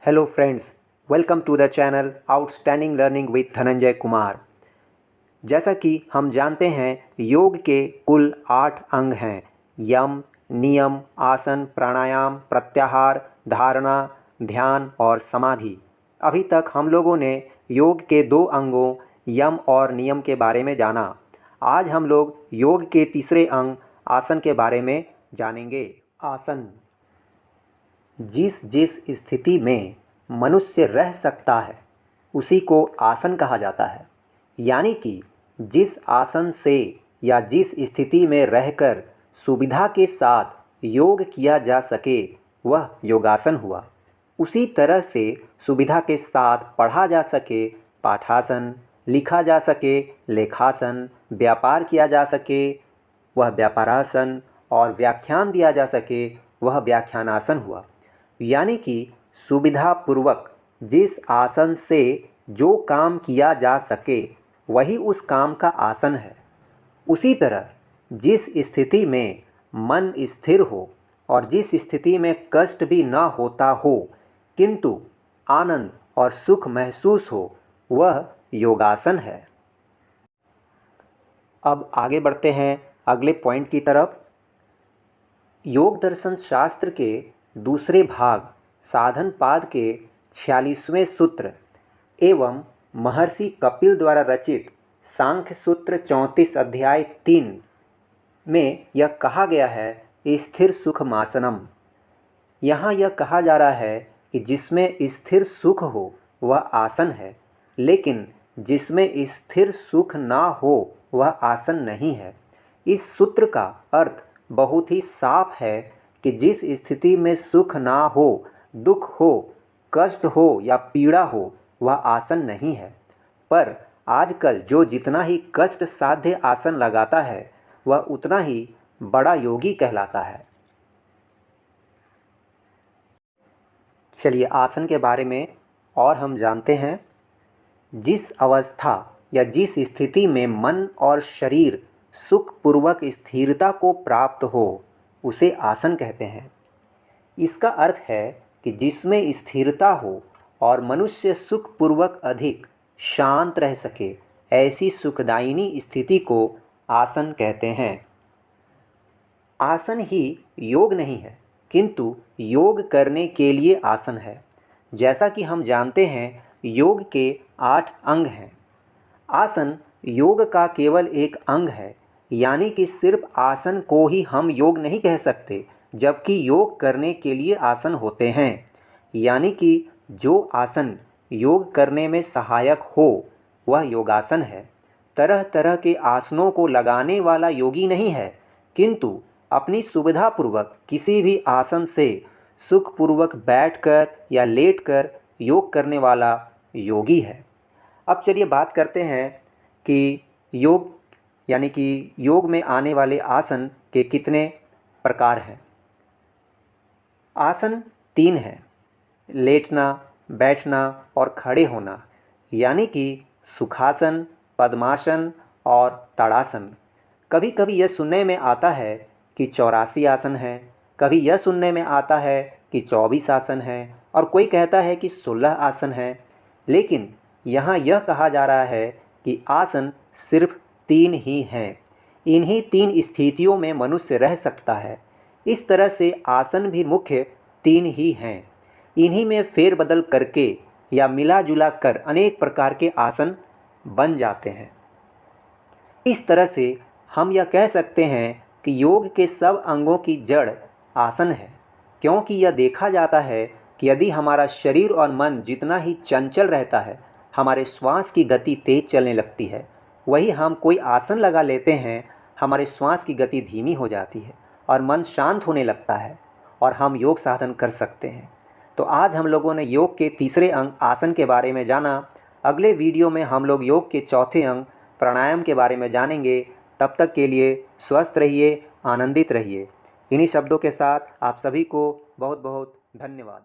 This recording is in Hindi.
Hello friends, welcome to the channel outstanding learning with Dhananjay Kumar. जैसा कि हम जानते हैं, योग के कुल 8 अंग हैं। यम, नियम, आसन, प्राणायाम, प्रत्याहार, धारणा, ध्यान और समाधि। अभी तक हम लोगों ने योग के 2 अंगों यम और नियम के बारे में जाना। आज हम लोग योग के तीसरे अंग आसन के बारे में जानेंगे। आसन जिस जिस स्थिति में मनुष्य रह सकता है उसी को आसन कहा जाता है। यानी कि जिस आसन से या जिस स्थिति में रहकर सुविधा के साथ योग किया जा सके वह योगासन हुआ। उसी तरह से सुविधा के साथ पढ़ा जा सके पाठासन, लिखा जा सके लेखासन, व्यापार किया जा सके वह व्यापारासन और व्याख्यान दिया जा सके वह व्याख्यानासन हुआ। यानी कि सुविधापूर्वक जिस आसन से जो काम किया जा सके वही उस काम का आसन है। उसी तरह जिस स्थिति में मन स्थिर हो और जिस स्थिति में कष्ट भी न होता हो किंतु आनंद और सुख महसूस हो वह योगासन है। अब आगे बढ़ते हैं अगले पॉइंट की तरफ। योग दर्शन शास्त्र के दूसरे भाग साधन पाद के 46वें सूत्र एवं महर्षि कपिल द्वारा रचित सांख्य सूत्र 34 अध्याय 3 में यह कहा गया है स्थिर सुखमासनम। यहाँ यह कहा जा रहा है कि जिसमें स्थिर सुख हो वह आसन है, लेकिन जिसमें स्थिर सुख ना हो वह आसन नहीं है। इस सूत्र का अर्थ बहुत ही साफ है कि जिस स्थिति में सुख ना हो, दुख हो, कष्ट हो या पीड़ा हो वह आसन नहीं है। पर आजकल जो जितना ही कष्ट साध्य आसन लगाता है वह उतना ही बड़ा योगी कहलाता है। चलिए आसन के बारे में और हम जानते हैं। जिस अवस्था या जिस स्थिति में मन और शरीर सुखपूर्वक स्थिरता को प्राप्त हो उसे आसन कहते हैं। इसका अर्थ है कि जिसमें स्थिरता हो और मनुष्य सुखपूर्वक अधिक शांत रह सके, ऐसी सुखदायिनी स्थिति को आसन कहते हैं। आसन ही योग नहीं है किंतु योग करने के लिए आसन है। जैसा कि हम जानते हैं योग के 8 अंग हैं। आसन योग का केवल एक अंग है, यानी कि सिर्फ आसन को ही हम योग नहीं कह सकते, जबकि योग करने के लिए आसन होते हैं। यानी कि जो आसन योग करने में सहायक हो वह योगासन है। तरह तरह के आसनों को लगाने वाला योगी नहीं है, किंतु अपनी सुविधापूर्वक किसी भी आसन से सुखपूर्वक बैठकर या लेटकर योग करने वाला योगी है। अब चलिए बात करते हैं कि योग यानी कि योग में आने वाले आसन के कितने प्रकार हैं। आसन 3 हैं: लेटना, बैठना और खड़े होना। यानी कि सुखासन, पद्मासन और ताड़ासन। कभी कभी यह सुनने में आता है कि 84 आसन हैं, कभी यह सुनने में आता है कि 24 आसन हैं और कोई कहता है कि 16 आसन हैं। लेकिन यहाँ यह कहा जा रहा है कि आसन सिर्फ 3 ही हैं। इन्हीं 3 स्थितियों में मनुष्य रह सकता है। इस तरह से आसन भी मुख्य 3 ही हैं। इन्हीं में फेरबदल करके या मिला जुला कर अनेक प्रकार के आसन बन जाते हैं। इस तरह से हम यह कह सकते हैं कि योग के सब अंगों की जड़ आसन है, क्योंकि यह देखा जाता है कि यदि हमारा शरीर और मन जितना ही चंचल रहता है, हमारे श्वास की गति तेज चलने लगती है। वही हम कोई आसन लगा लेते हैं, हमारे श्वास की गति धीमी हो जाती है और मन शांत होने लगता है और हम योग साधन कर सकते हैं। तो आज हम लोगों ने योग के तीसरे अंग आसन के बारे में जाना। अगले वीडियो में हम लोग योग के चौथे अंग प्राणायाम के बारे में जानेंगे। तब तक के लिए स्वस्थ रहिए, आनंदित रहिए। इन्हीं शब्दों के साथ आप सभी को बहुत बहुत धन्यवाद।